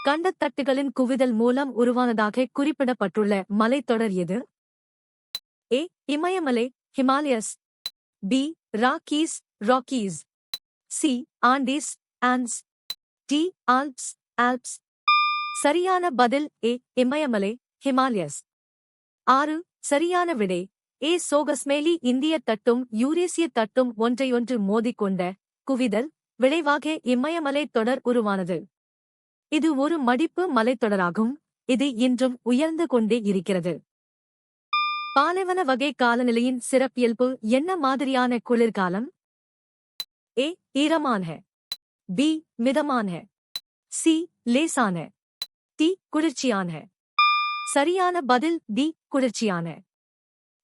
கண்டத்தட்டுகளின் குவிதல் மூலம் உருவானதாக குறிப்பிடப்பட்டுள்ள மலைத்தொடர் எது? ஏ. இமயமலை Himalayas. B. Rockies Rockies. C. Andes Andes. D. Alps Alps. சரியான பதில் ஏ. இமயமலை ஹிமாலயஸ். 6. சரியான விடை ஏ. சோகஸ்மேலி. இந்திய தட்டும் யூரேசிய தட்டும் ஒன்றையொன்று மோதிக்கொண்ட குவிதல் விளைவாக இமயமலை தொடர் உருவானது. இது ஒரு மடிப்பு மலைத்தொடராகும். இது இன்றும் உயர்ந்து கொண்டே இருக்கிறது. பாலைவன வகை காலநிலையின் சிறப்பியல்பு என்ன மாதிரியான குளிர்காலம்? ஏ. ஈரமான. பி. மிதமான. சி. லேசான. டி. குளிர்ச்சியான. சரியான பதில் டி. குளிர்ச்சியான.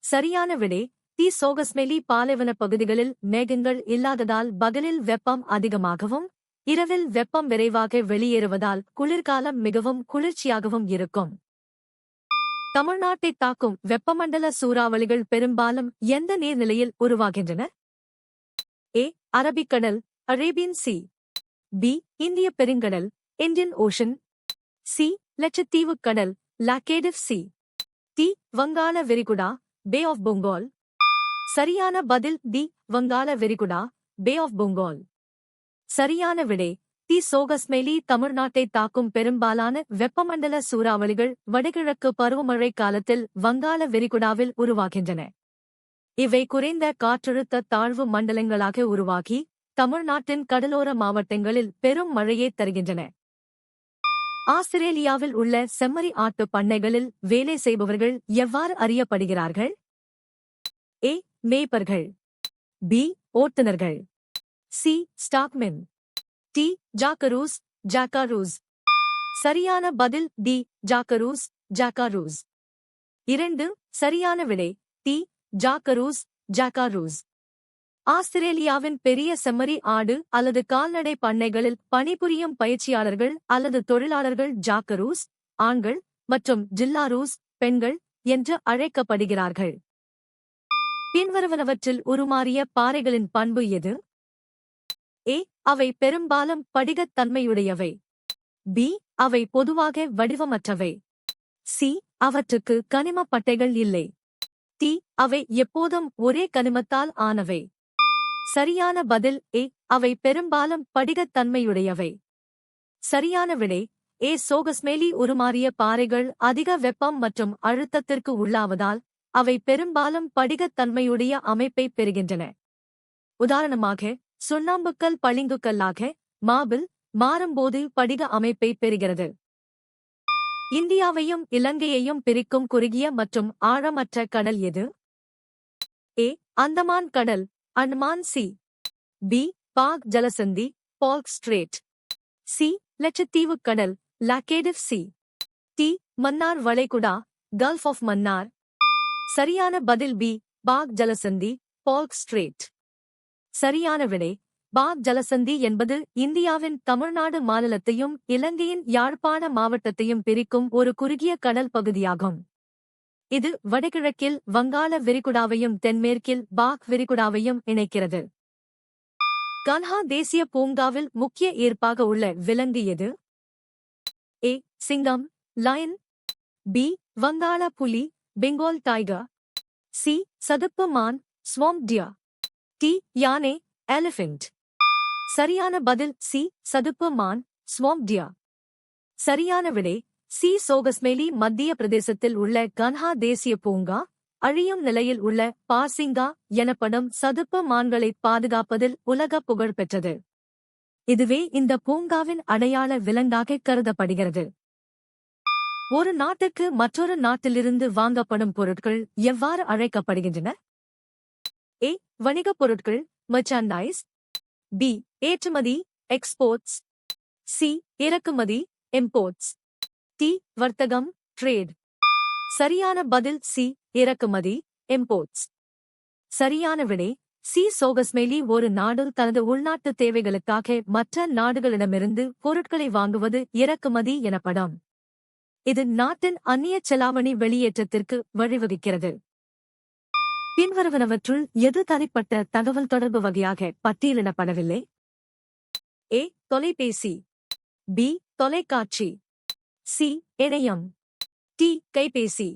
சரியான விடை டி. சோகஸ்மேலி. பாலைவன பகுதிகளில் மேகங்கள் இல்லாததால் பகலில் வெப்பம் அதிகமாகவும் இரவில் வெப்பம் விரைவாக வெளியேறுவதால் குளிர்காலம் மிகவும் குளிர்ச்சியாகவும் இருக்கும். தமிழ்நாட்டைத் தாக்கும் வெப்பமண்டல சூறாவளிகள் பெரும்பாலும் எந்த நீர்நிலையில் உருவாகின்றன? ஏ. அரபிக்கடல் அரேபியன் சி. பி. இந்திய பெருங்கடல் இந்தியன் ஓஷன். சி. லட்சத்தீவுக் கடல் லாக்கேடிவ் சி. டி. வங்காள விரிகுடா பே ஆஃப் பெங்கால். சரியான பதில் டி. வங்காள விரிகுடா பே ஆஃப் பெங்கால். சரியான விடை டி. சோகஸ்மேலி. தமிழ்நாட்டைத் தாக்கும் பெரும்பாலான வெப்பமண்டல சூறாவளிகள் வடகிழக்கு பருவமழை காலத்தில் வங்காள விரிகுடாவில் உருவாகின்றன. இவை குறைந்த காற்றழுத்த தாழ்வு மண்டலங்களாக உருவாகி தமிழ்நாட்டின் கடலோர மாவட்டங்களில் பெரும் மழையை தருகின்றன. ஆஸ்திரேலியாவில் உள்ள செம்மறி ஆட்டு பண்ணைகளில் வேலை செய்பவர்கள் எவ்வாறு அறியப்படுகிறார்கள்? ஏ. மேய்ப்பர்கள். பி. ஓட்டுநர்கள். சி. ஸ்டாக்மென். டி. ஜாக்கரூஸ் ஜாக்காரூஸ். சரியான பதில் டி. ஜாக்கரூஸ் ஜாக்காரூஸ். 2. சரியான விடை டி. ஜாக்கரூஸ் ஜாக்காரூஸ். ஆஸ்திரேலியாவின் பெரிய செம்மறி ஆடு அல்லது கால்நடை பண்ணைகளில் பணிபுரியும் பயிற்சியாளர்கள் அல்லது தொழிலாளர்கள் ஜாக்கரூஸ் ஆண்கள் மற்றும் ஜில்லாரூஸ் பெண்கள் என்று அழைக்கப்படுகிறார்கள். பின்வருவனவற்றில் உருமாறிய பாறைகளின் பண்பு எது? ஏ. அவை பெரும்பாலும் படிகத் தன்மையுடையவை. பி. அவை பொதுவாக வடிவமற்றவை. சி. அவற்றுக்கு கனிமப் பட்டைகள் இல்லை. டி. அவை எப்போதும் ஒரே கனிமத்தால் ஆனவை. சரியான பதில் ஏ. அவை பெரும்பாலும் படிகத் தன்மையுடையவை. சரியான விடை ஏ. சோகஸ்மேலி. உருமாறிய பாறைகள் அதிக வெப்பம் மற்றும் அழுத்தத்திற்கு உள்ளாவதால் அவை பெரும்பாலும் படிகத் தன்மையுடைய அமைப்பை பெறுகின்றன. உதாரணமாக சுண்ணாம்புக்கல் பளிங்குக்கல்லாக மார்பிள் மாறும்போது படிக அமைப்பை பெறுகிறது. இந்தியாவையும் இலங்கையையும் பிரிக்கும் குறுகிய மற்றும் ஆழமற்ற கடல் எது? ஏ. அந்தமான் கடல் அண்டமான் சி. பி. பாக் ஜலசந்தி பால்க் ஸ்ட்ரேட். சி. லட்சத்தீவுக் கடல் லாக்கேடிவ் சி. டி. மன்னார் வளைகுடா கல்ஃப் ஆஃப் மன்னார். சரியான பதில் பி. பாக் ஜலசந்தி பால்க் ஸ்ட்ரேட். சரியான விடை பாக் ஜலசந்தி என்பது இந்தியாவின் தமிழ்நாடு மாநிலத்தையும் இலங்கையின் யாழ்ப்பாண மாவட்டத்தையும் பிரிக்கும் ஒரு குறுகிய கடல் பகுதியாகும். இது வடகிழக்கில் வங்காள விரிகுடாவையும் தென்மேற்கில் பாக் விரிகுடாவையும் இணைக்கிறது. கன்ஹா தேசிய பூங்காவில் முக்கிய ஈர்ப்பாக உள்ள விலங்கு எது? ஏ. சிங்கம் லயன். பி. வங்காள புலி பெங்கால் டைகர். சி. சதுப்பு மான் ஸ்வாம்ப் டியர். டி. யானை எலிஃபென்ட். சரியான பதில் சி. சதுப்பு மான் ஸ்வாம்ப் டியர். சரியான விடை சி. சோகஸ்மேலி. மத்திய பிரதேசத்தில் உள்ள கன்ஹா தேசிய பூங்கா அழியும் நிலையில் உள்ள பார்சிங்கா எனப்படும் சதுப்பு மான்களை பாதுகாப்பதில் உலக புகழ் பெற்றது. இதுவே இந்த பூங்காவின் அடையாள விலங்காக கருதப்படுகிறது. ஒரு நாட்டுக்கு மற்றொரு நாட்டிலிருந்து வாங்கப்படும் பொருட்கள் எவ்வாறு அழைக்கப்படுகின்றன? ஏ. வணிகப் பொருட்கள் மெர்ச்சாண்டைஸ். பி. ஏற்றுமதி எக்ஸ்போர்ட்ஸ். சி. இறக்குமதி இம்போர்ட்ஸ். டி. வர்த்தகம் ட்ரேட். சரியான பதில் சி. இறக்குமதி இம்போர்ட்ஸ். சரியான விடை சி. சோகஸ்மேலி. ஒரு நாடு தனது உள்நாட்டு தேவைகளுக்காக மற்ற நாடுகளிடமிருந்து பொருட்களை வாங்குவது இறக்குமதி எனப்படும். இது நாட்டின் அந்நிய செலாவணி வெளியேற்றத்திற்கு வழிவகுக்கிறது. பின்வருவனவற்றுள் எது தனிப்பட்ட தகவல் தொடர்பு வகையாக பட்டியலிடப்படவில்லை? ஏ. தொலைபேசி. பி. தொலைக்காட்சி. சி இணையம். டி கைபேசி.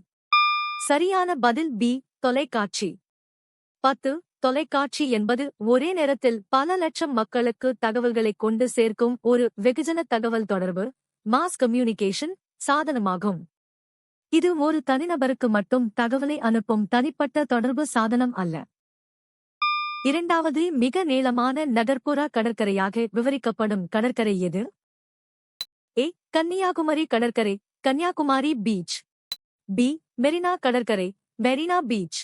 சரியான பதில் பி தொலைக்காட்சி. 10. தொலைக்காட்சி என்பது ஒரே நேரத்தில் பல லட்சம் மக்களுக்கு தகவல்களைக் கொண்டு சேர்க்கும் ஒரு வெகுஜன தகவல் தொடர்பு மாஸ் கம்யூனிகேஷன் சாதனமாகும். இது ஒரு தனிநபருக்கு மட்டும் தகவலை அனுப்பும் தனிப்பட்ட தொடர்பு சாதனம் அல்ல. இரண்டாவது மிக நீளமான நகர்ப்புற கடற்கரையாக விவரிக்கப்படும் கடற்கரை எது? ஏ கன்னியாகுமரி கடற்கரை கன்னியாகுமரி பீச். பி மெரினா கடற்கரை மெரினா பீச்.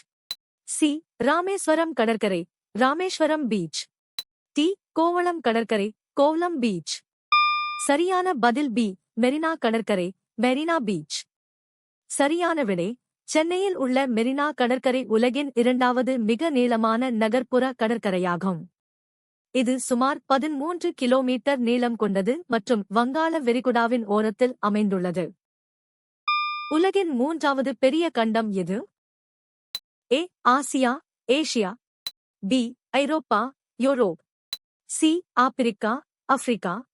சி ராமேஸ்வரம் கடற்கரை ராமேஸ்வரம் பீச். டி கோவளம் கடற்கரை கோவளம் பீச். சரியான பதில் பி மெரினா கடற்கரை மெரினா பீச். சரியான விடை சென்னையில் உள்ள மெரினா கடற்கரை உலகின் இரண்டாவது மிக நீளமான நகர்ப்புற கடற்கரையாகும். இது சுமார் 13 கிலோமீட்டர் நீளம் கொண்டது மற்றும் வங்காள விரிகுடாவின் ஓரத்தில் அமைந்துள்ளது. உலகின் மூன்றாவது பெரிய கண்டம் எது? ஏ ஆசியா ஏசியா. பி ஐரோப்பா யூரோப். சி ஆப்பிரிக்கா ஆப்பிரிக்கா.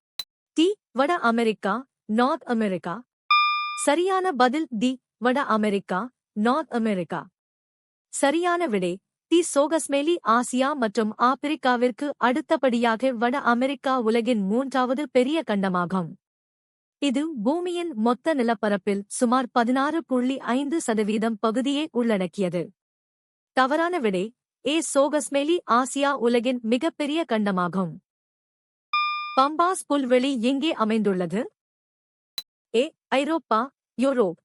டி வட அமெரிக்கா நார்த் அமெரிக்கா. சரியான பதில் டி வட அமெரிக்கா நார்த் அமெரிக்கா. சரியான விடை டி சோகஸ்மேலி ஆசியா மற்றும் ஆப்பிரிக்காவிற்கு அடுத்தபடியாக வட அமெரிக்கா உலகின் மூன்றாவது பெரிய கண்டமாகும். இது பூமியின் மொத்த நிலப்பரப்பில் சுமார் 16.5% பகுதியை உள்ளடக்கியது. தவறான விடை ஏ சோகஸ்மேலி ஆசியா உலகின் மிகப்பெரிய கண்டமாகும். பம்பாஸ் புல்வெளி எங்கே அமைந்துள்ளது? ஏ ஐரோப்பா யூரோப்.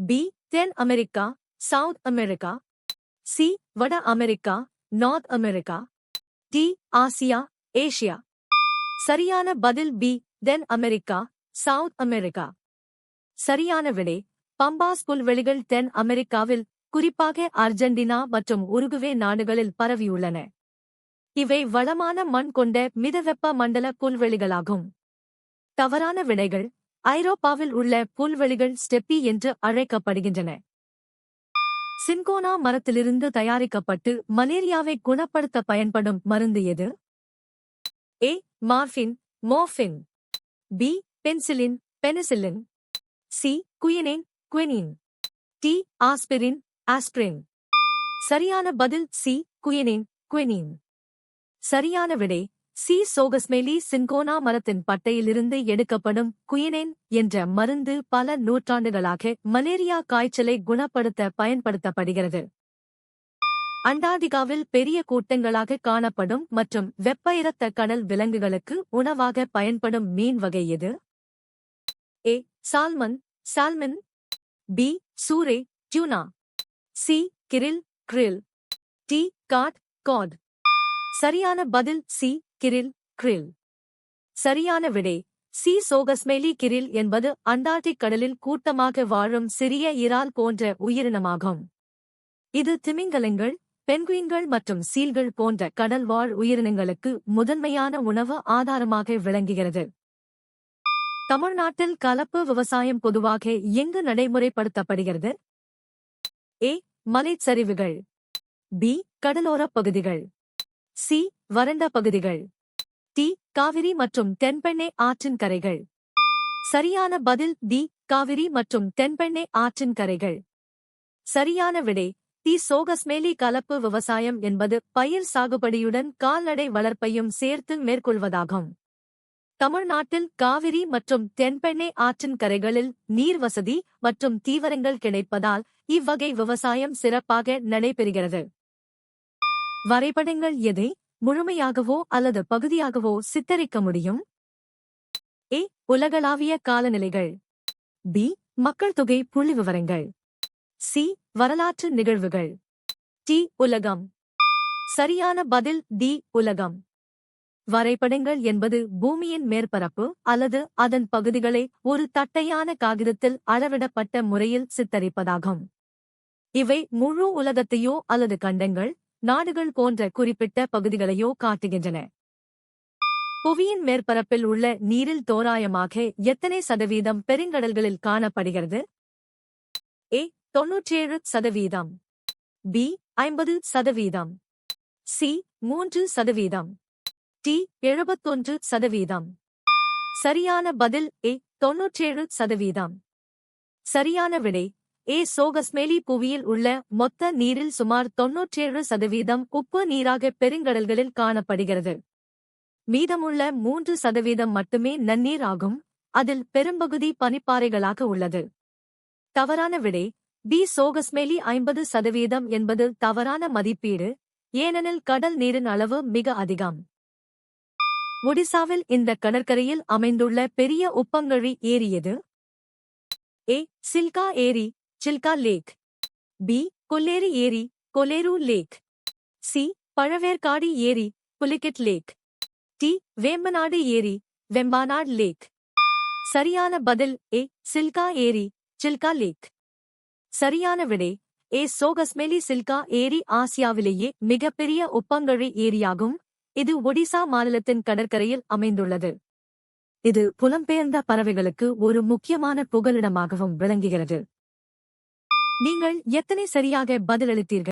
பி தென் அமெரிக்கா சவுத் அமெரிக்கா. சி வட அமெரிக்கா நார்த் அமெரிக்கா. டி ஆசியா ஏசியா. சரியான பதில் பி தென் அமெரிக்கா சவுத் அமெரிக்கா. சரியான விடை பம்பாஸ் புல்வெளிகள் தென் அமெரிக்காவில் குறிப்பாக அர்ஜென்டினா மற்றும் உருகுவே நாடுகளில் பரவியுள்ளன. இவை வளமான மண் கொண்ட மிதவெப்ப மண்டல புல்வெளிகளாகும். தவறான விடைகள் ஐரோப்பாவில் உள்ள புல்வெளிகள் ஸ்டெப்பி என்று அழைக்கப்படுகின்றன. சின்கோனா மரத்திலிருந்து தயாரிக்கப்பட்டு மலேரியாவை குணப்படுத்த பயன்படும் மருந்து எது? A morphine morphine. B penicillin penicillin. C quinine quinine. D aspirin aspirin. சரியான பதில் சி குயினின் குயினின். சரியான விடை சி சோகஸ்மேலி சின்கோனா மரத்தின் பட்டையிலிருந்து எடுக்கப்படும் குயினின் என்ற மருந்து பல நூற்றாண்டுகளாக மலேரியா காய்ச்சலை குணப்படுத்த பயன்படுத்தப்படுகிறது. அண்டார்டிகாவில் பெரிய கூட்டங்களாக காணப்படும் மற்றும் வெப்ப கடல் விலங்குகளுக்கு உணவாக பயன்படும் மீன் வகை எது? A salmon salmon. பி சூரே tuna. C krill krill. D cod cod. சரியான பதில் சி கிரில் கிரில். சரியான விடை சி சோகஸ்மேலி கிரில் என்பது அண்டார்டிக் கடலில் கூட்டமாக வாழும் சிறிய இறால் போன்ற உயிரினமாகும். இது திமிங்கலங்கள் பென்குயின்கள் மற்றும் சீல்கள் போன்ற கடல்வாழ் உயிரினங்களுக்கு முதன்மையான உணவு ஆதாரமாக விளங்குகிறது. தமிழ்நாட்டில் கலப்பு விவசாயம் பொதுவாக எங்கு நடைமுறைப்படுத்தப்படுகிறது? ஏ மலைச்சரிவுகள். பி கடலோரப் பகுதிகள். சி வறண்ட பகுதிகள். டி காவிரி மற்றும் தென்பெண்ணை ஆற்றின் கரைகள். சரியான பதில் டி காவிரி மற்றும் தென்பெண்ணை ஆற்றின் கரைகள். சரியான விடை டி சோகஸ்மேலி கலப்பு விவசாயம் என்பது பயிர் சாகுபடியுடன் கால்நடை வளர்ப்பையும் சேர்த்து மேற்கொள்வதாகும். தமிழ்நாட்டில் காவிரி மற்றும் தென்பெண்ணை ஆற்றின் கரைகளில் நீர் வசதி மற்றும் தீவரங்கள் கிடைப்பதால் இவ்வகை விவசாயம் சிறப்பாக நடைபெறுகிறது. வரைபடங்கள் எதை முழுமையாகவோ அல்லது பகுதியாகவோ சித்தரிக்க முடியும்? ஏ உலகளாவிய காலநிலைகள். பி மக்கள் தொகை புள்ளிவிவரங்கள். சி வரலாற்று நிகழ்வுகள். டி உலகம். சரியான பதில் டி உலகம். வரைபடங்கள் என்பது பூமியின் மேற்பரப்பு அல்லது அதன் பகுதிகளை ஒரு தட்டையான காகிதத்தில் அளவிடப்பட்ட முறையில் சித்தரிப்பதாகும். இவை முழு உலகத்தையோ அல்லது கண்டங்கள் நாடுகள் போன்ற குறிப்பிட்ட பகுதிகளையோ காட்டுகின்றன. புவியின் மேற்பரப்பில் உள்ள நீரில் தோராயமாக எத்தனை சதவீதம் பெருங்கடல்களில் காணப்படுகிறது? ஏ 97%. பி 50%. சி 3%. டி 71%. சரியான பதில் ஏ 97%. சரியான விடை ஏ. சோகஸ்மேலி. புவியில் உள்ள மொத்த நீரில் சுமார் 97% உப்பு நீராக பெருங்கடல்களில் காணப்படுகிறது. மீதமுள்ள 3% மட்டுமே நன்னீர் ஆகும், அதில் பெரும்பகுதி பனிப்பாறைகளாக உள்ளது. தவறான விடை பி. சோகஸ்மேலி. 50% என்பது தவறான மதிப்பீடு, ஏனெனில் கடல் நீரின் அளவு மிக அதிகம். ஒடிசாவில் இந்த கடற்கரையில் அமைந்துள்ள பெரிய உப்பங்கழி ஏரி எது? ஏ. சில்கா ஏரி, சில்கா லேக். பி. கொல்லேரி ஏரி, கொலேரு லேக். சி. பழவேற்காடு ஏரி, புலிகெட் லேக். டி. வேம்பநாடு ஏரி, வெம்பானாட் லேக். சரியான பதில் ஏ. சில்கா ஏரி, சில்கா லேக். சரியான விடை ஏ. சோகஸ்மேலி. சில்கா ஏரி ஆசியாவிலேயே மிகப்பெரிய உப்பங்கழி ஏரியாகும். இது ஒடிசா மாநிலத்தின் கடற்கரையில் அமைந்துள்ளது. இது புலம்பெயர்ந்த பறவைகளுக்கு ஒரு முக்கியமான புகலிடமாகவும் விளங்குகிறது. நீங்கள் எத்தனை சரியாக பதிலளித்தீர்கள்?